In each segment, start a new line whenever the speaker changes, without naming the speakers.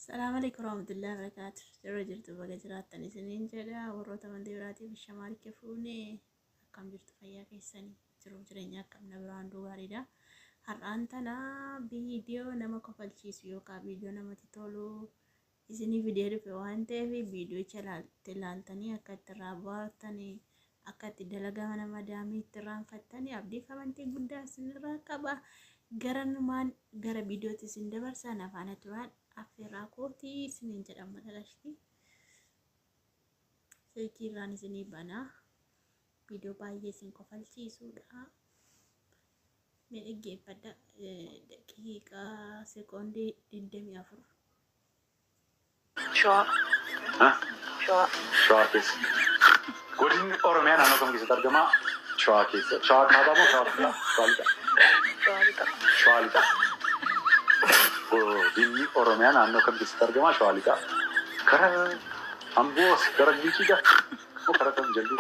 Assalamualaikum warahmatullahi wabarakatuh. Yeroo jirtu baga jiraattan isiniin jedha. Warroota amantii biraatiif shamaa likke fuune akkam jirtu fayyaa keessanii jiruuf jireenya akkam na biraan gaariidha. Har'aan tana viidiyoo nama kofalchiisu yookaan viidiyoo namatti tolu isinii viidiyoo dhufe waan ta'eef viidiyoo ilaaltanii akka itti irraa baatanii akka itti dalagaa mana madaamii itti irraanfattanii abdii amantii guddaa isinirraa qaba. Gara viidiyootti isin dabarsan afaan turaan affeerraa kootii isiniin jedhama dalashti. Silkii irraan isinii banaa viidiyoo baay'ee isin kofalchiisudha. Mee dhaggeeffadha daqiiqaa sekoondii 24.
Shawaa.
Hah?
Shawaa.
Shawaa keessa. Godinni Oromiyaa naannoo kam keessatti argama? Shawaa keessa. Shawaa kaabaa moo shawaa lixaa? Shawaa lixaa.
Shawaa lixaa.
Shawaa lixaa. Godinni Oromiyaa naannoo kam keessatti argama? Shawaa lixaa. Karaa Amboos gara Gichiidha. Moo karaa kam jalluu?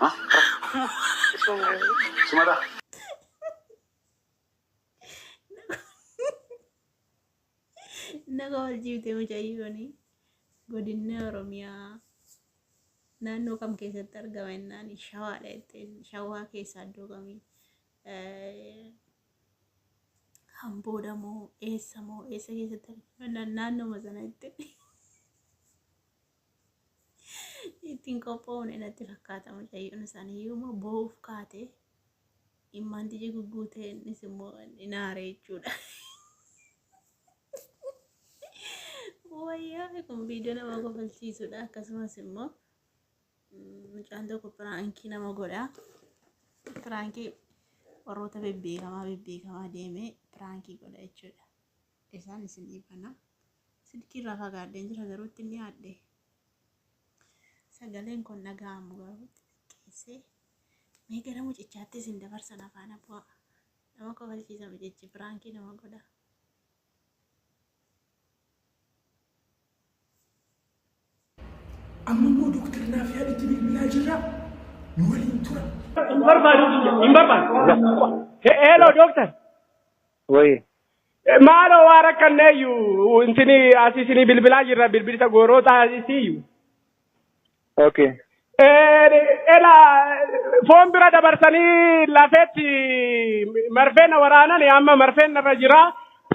Hah? Sumadha.
Naga wal jiibte mucayyooni godinni Oromiyaa naannoo kam keessatti argama jennaan shawaadha jetteen shawaa keessaa iddoo kamii Hamboodha moo eessa keessatti argama naannoo sana ittiin qophaa'uun natti fakkaata mucayyoon isaaniiyyuu moo bo'uuf kaate immaan tiji gugguutee innis immoo inaaree jechuudha. Wayyaa kun viidiyoo nama kofalchiisudha. Akkasumas immoo mucaan tokko piraankii nama godha. Piraankii warroota bebbeekamaa deemee piraankii godha jechuudha. Isaan isin dhiifana. Silkii irraa fagaadheen jira garuu itti inni yaadde. Sagaleen kun dhaga'amu garuu xiqqeessee mee gara mucichaatti isin dabarsan afaan bu'aa. Nama kofalchiisa mucichi piraankii nama godha.
Ammoo doktornaaf yaadatti bilbilaa jirra. Nu waliin tura.
Hello, doctor.
Woi,
Maalo waan rakkanneeyyu intini asisini bilbilaa jirra bilbilisa gooroota asisiiyyu.
okay.
Ela foon bira dabarsanii lafeetti marfeena waraanan amma marfeen irra jira.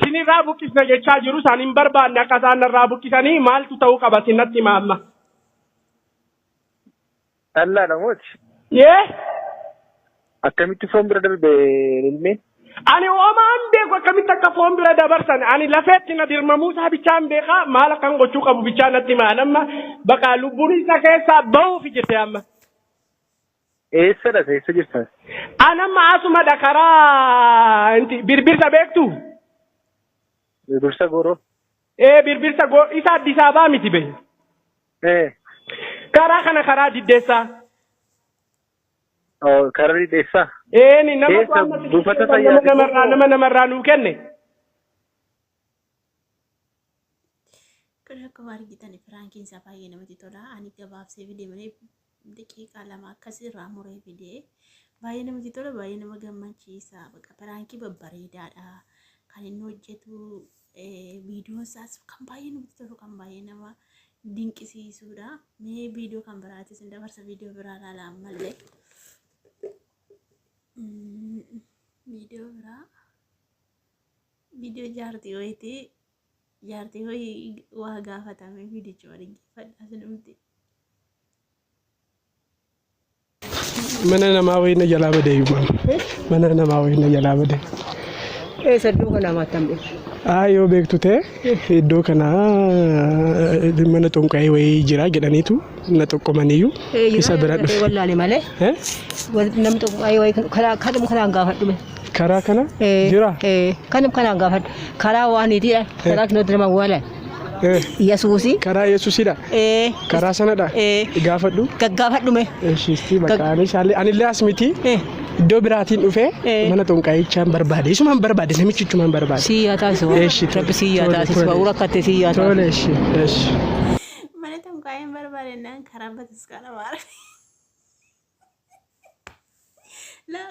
Sinirraa buqqisna jechaa jiru isaan hin barbaanne akka isaan irraa buqqisanii maaltu ta'uu qaba sinatti maamma.
Allah namooti.
Yee?
Akkamitti foon bira darbe ilmi?
Ani oomaan beeku akkamitti akka foon bira dabarsan ani lafeetti na dirmamuusaa bichaan beekaa maal akkan gochuu qabu bichaan natti maan amma bakka lubbuun isa keessaa bahuuf jirte amma.
Eessadha eessa jirta?
An amma asumadha karaa birbirsa beektu?
Birbirsa Gooroo.
Birbirsa isa Addis Ababaa miti behe. Karaa kana karaa diddeessaa.
Oh, karaa diddeessaa.
Ni nama
buufata fayyaa
namarraa nuu kenne.
Kun akkuma argitan firaankiin isaa baay'ee namatti tola. Ani gabaabsee deemee daqiiqaa lama akkasirraa muree fidee baay'ee namatti tola, baay'ee nama gammachiisa. Bakka firaankii babbareedaadha. Kan inni hojjetu viidiyoon isaas kan baay'ee namatti tolu, kan baay'ee nama dinqisiisuudha. Mee viidiyoo kan biraatis hin dabarsa viidiyoo biraa ilaalaa ammallee. Viidiyoo jaartii wayii waa gaafatame viidiyocha waliin geeffadhaa sinumti.
Mana namaa wayii na jalaa badeeyyuu mana namaa wayii na jalaa badee.
Eessa iddoo kanaa maattan beeku?
Yoo beektu ta'e iddoo kana mana xonqaayii wayii jira jedhaniitu na xoqqomaniyyuu isa bira dhufe.
Wallaale malee. Namni xonqaayii wayii kanaan gaafadhume.
Karaa kana jira.
Kanaan gaafadhu. Karaa waaniitiidha. Karaa kinooti nama waalan. Yesuusi.
Karaa Yesuusidha. Karaa sanadha. Gaafadhu.
Gaggaafadhume.
Shiistii maqaan anillee as miti. Iddoo biraatiin dhufee mana xonqaayichaan barbaade. Isumaan barbaade namichichumaan barbaade.
Siyyaa taasisu. Rabbi siyyaa taasisu. Ba'uura akkattee siyyaa taasisu.
Tole
Mana xonqaayiin barbaadennaan karaa bataskaana maara.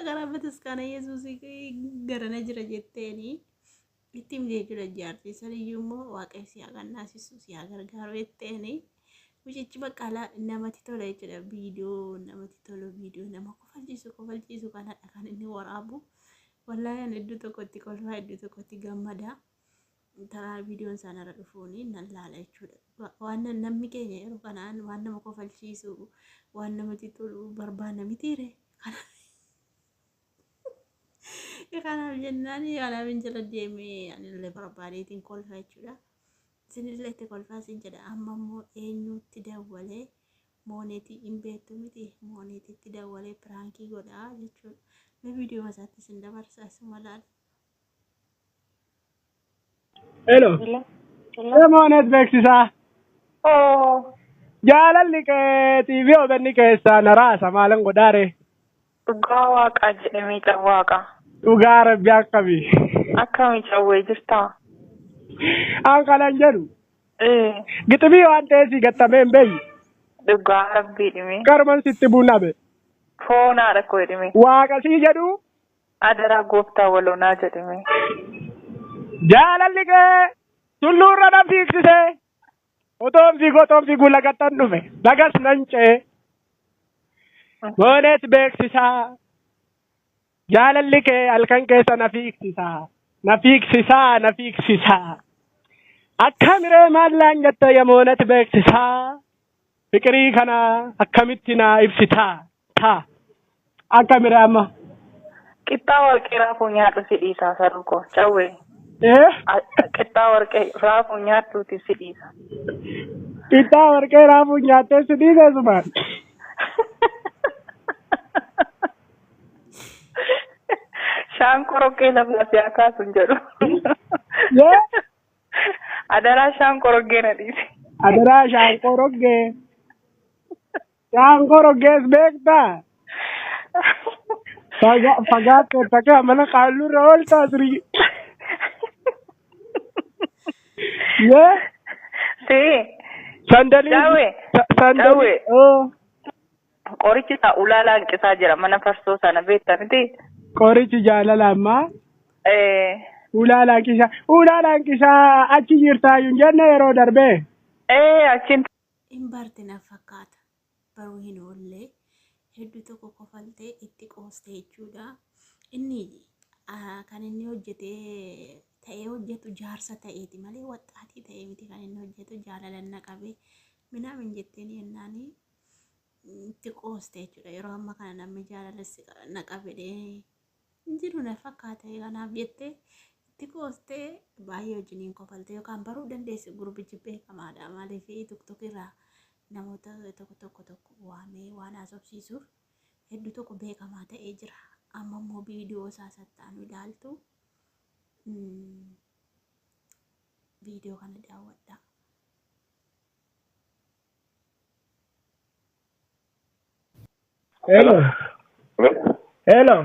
Karaa bataskaana Yesuusii garana jira jetteeni ittiin jechuudha jaartii saniyyuu immoo waaqayyo si haa gannaasisu si haa gargaaru jetteeni mucichi baqqalaa namatti tola jechuudha viidiyoo namatti tolu viidiyoo nama kofalchiisu kanadha kan inni waraabu wallaahi ani iddoo tokkotti kolfaa iddoo tokkotti gammada taraa viidiyoon sanarra dhufuuni nan laala jechuudha waan namni keenya yeroo kanaan waan nama kofalchiisu waan namatti tolu barbaanna mitiire kanaaf jennaan kanaaf hin jala deemee anillee barbaadeetiin kolfaa jechuudha. Isinillee itti kolfaa isin jedha amma immoo eenyutti dawwalee mooneetii hin beektu miti mooneetiitti dawwalee piraankii godhaa jechuudha. Mee viidiyoo isaatti isin dabarsaa isuma laala.
Hello. Mooneet beeksisaa. Jaalalli kee TV obenni keessaa naraasa maalan godhaare.
Dhugaa waaqaa jedhamee cawwaaqa.
Dhugaa rabbi akkami.
Akkami cawwee jirtaa?
An kanan jedhu. Giximii waan ta'eef gattamee hin beeyi.
Dhugaa rabbii dhimee.
Garman sitti bunnabe.
Foonaadha koo dhimee.
Waaqa sii jedhu.
Adaraa gooftaa waloonaa jedhamee.
Jaalalli kee tulluurra na fiigsisee. Otoon fiiguu lagattan dhufe. Lagas nan ce'e. Mooneet beeksisaa. Jaalalli kee halkan keessa na fiigsisaa. Akka miree maallaan jette yamoonet beeksisaa. Fiqirii kana akkamitti na ibsitaa. Akka miree amma.
Qixxaa warqee raafuu nyaadhu si dhiisaa sarukoo cawwee. Qixxaa warqee raafuu nyaadhuuti si dhiisa.
Qixxaa warqee raafuu nyaattee si dhiisee sumaan.
Shaanqoroggee lafa si akaasuun jedhu. Adaraa shaanqoroggee na dhiise.
Adaraa shaanqoroggee. Shaanqoroggees beektaa? Fagaattee takka mana qaallurra ooltaa turii.
Sandalii. Jawwee. Qorichi isaa ulaalaa hanqisaa jira mana farsoo sana beektaa miti.
Qorichi jaalala ammaa. Ulaalaa hanqisaa achi jirtaayyuu jenne yeroo darbee.
Achiin.
Hin barte na fakkaata baruu hin oolle hedduu tokko kofaltee itti qoostee jechuudha. Inni kan inni hojjetee ta'ee hojjetu jaarsa ta'eeti malee waxxaatii ta'ee miti kan inni hojjetu jaalalanna qabee minaamin jetteen yennaanii itti qoostee jechuudha. Yeroo amma kana namni jaalalasi na qabedhee jiru na fakkaata kanaaf jettee itti qoostee baay'ee wajjiniin kofaltee yookaan baruu dandeessi gurbichi beekamaadha maaliif tokkirraa namoota tokko waamee waan haasofsiisuuf hedduu tokko beekamaa ta'ee jira. Amma immoo viidiyoo isaa sattaanu ilaaltu viidiyoo kana daawwadha.
Hello.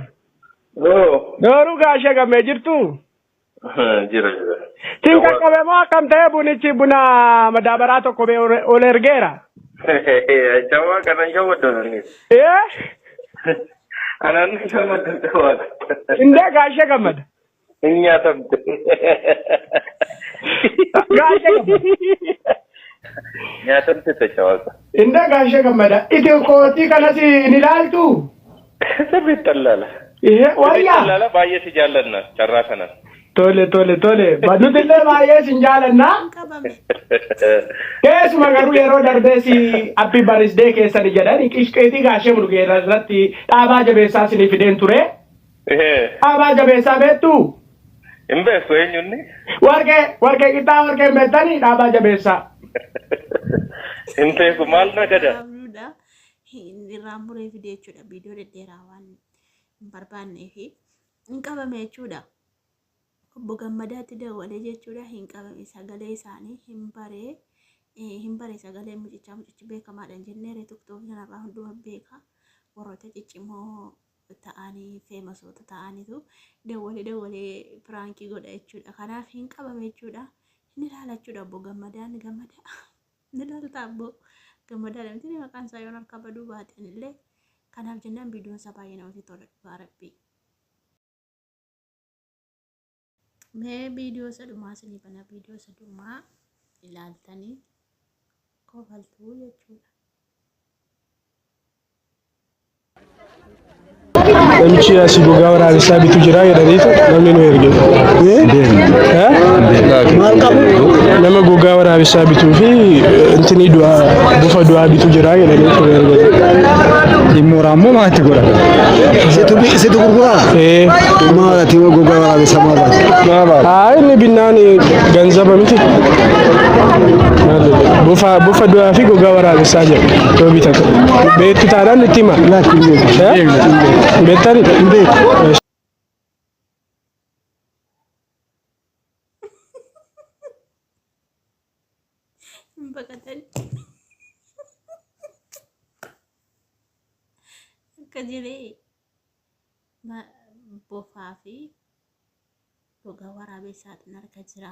Dooruu gaashee gammee jirtu?
Jira.
Siin qaqqabe moo akkam ta'e bunichi buna madaabaraa tokko ol ergeera?
Jawaa kanan shawaddoonani. Anan shawaddoon jawaa.
Indee gaashee gammada.
Hin nyaatamte.
Gaashee gammada.
Nyaatamte tachawaa.
Indee gaashee gammada. Iti kootii kanas ni ilaaltu?
Sirriitti allaala.
Wayyaa.
Allaala baay'ee si jaallanna carraa kanan.
Tole. Nutillee baay'ee sin jaalanna. Keessuma garuu yeroo darbee si abbi barisdee keessani jedhani qishqeetii gaashee mulgeera irratti dhaabaa jabeessaa sinii fideen ture. Dhaabaa jabeessaa beektu?
Hin beeku eenyunni?
Warqee qixxaa warqee hin beektanii dhaabaa jabeessaa.
Hin beeku maal na gada?
Irraan muree fidee jechuudha viidiyoo dhedheeraa waan hin barbaannee fi hin qabame jechuudha. Obbo Gammadaatti dawwalee jechuudha hin qabame sagalee isaanii hin bare sagalee mucichi beekamaadha jenneere tiktookii kanarraa hunduma beeka warroota ciccimoo ta'anii feemasoota ta'aniitu dawwalee piraankii godha jechuudha. Kanaaf hin qabame jechuudha. Hin ilaala jechuudha obbo Gammadaan ni ilaalta obbo Gammadaan miti maqaan isaa yoon harka baduu baateen illee kanaaf jennaan viidiyoon isaa baay'ee namatti tola dhugaa rabbii. Mee viidiyoo sadhumaa isinii bana viidiyoo sadhumaa ilaaltanii kofaltuu jechuudha.
Namichi asii gogaa waraabessaa bitu jira jedhaniitu namni nu erge. Nama gogaa waraabessaa bituu fi intini bufa du'aa bitu jira jedhaniitu nu erge.
Dimmoraammoo maatti godhata? Situ gurguraa? Maalati gogaa waraabessaa maal
inni binnaan ganzaba miti. Bufa du'aa fi gogaa waraabessaa jedhu yoo bitatu. Beektu taanaan itti hima. Beektani?
Baqatanii akka jiree bofaa fi gogaa waraabessaatu harka jira.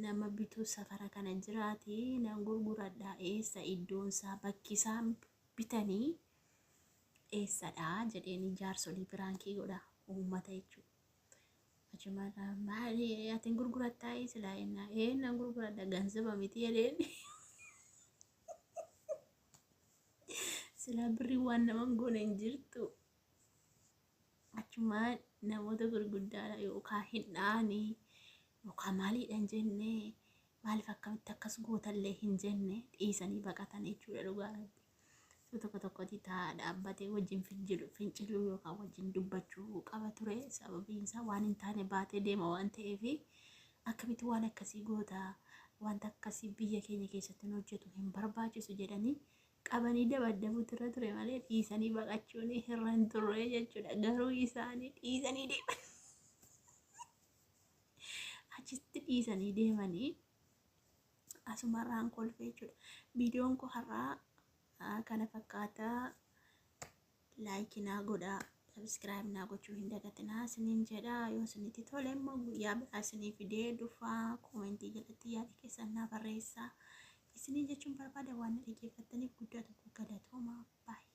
Nama bituu safara kana jiraati. Nan gurguradhaa eessa iddoon isaa bakki isaan bitanii eessadha jedheen jaarsolii biraankii godha uummata jechuudha. Achumara maali atiin gurgurattaa silaa ennaa nan gurguradha ganzaba miti jedheen silaa birrii waan nama goone hin jirtu. Achuma namoota gurguddaadha yookaan hin dhaanii yookaan maaliidhaan jennee maaliif akkamitti akkas gootallee hin jenne dhiisanii baqatan jechuudha dhugaadha. Tokko tokkotti dhaabbatee wajjin finciluu yookaan wajjin dubbachuu qaba ture. Sababiin isaa waan hin taane baatee deema waan ta'eef akkamitti waan akkasii goota wanta akkasii biyya keenya keessatti hojjetu hin barbaachisu jedhanii qabanii dabaddabu ture malee dhiisanii baqachuun irra hin turre jechuudha. Garuu isaanii dhiisanii deeman. Achitti dhiisanii deemanii asumarraan kolfee jechuudha. Viidiyoon koo har'aa kana fakkaata. Laayikii naa godhaa, sabskiraayib naa gochuu hin dagatinaa isiniin jedha. Yoo isinitti tole immoo guyyaa biraa isinii fidee dhufaa. Koomentii jalatti yaada keessan naa barreessaa. Isiniin jechuun barbaada waan dhaggeeffattaniif guddaa tokko galatoomaa. Baay'ee.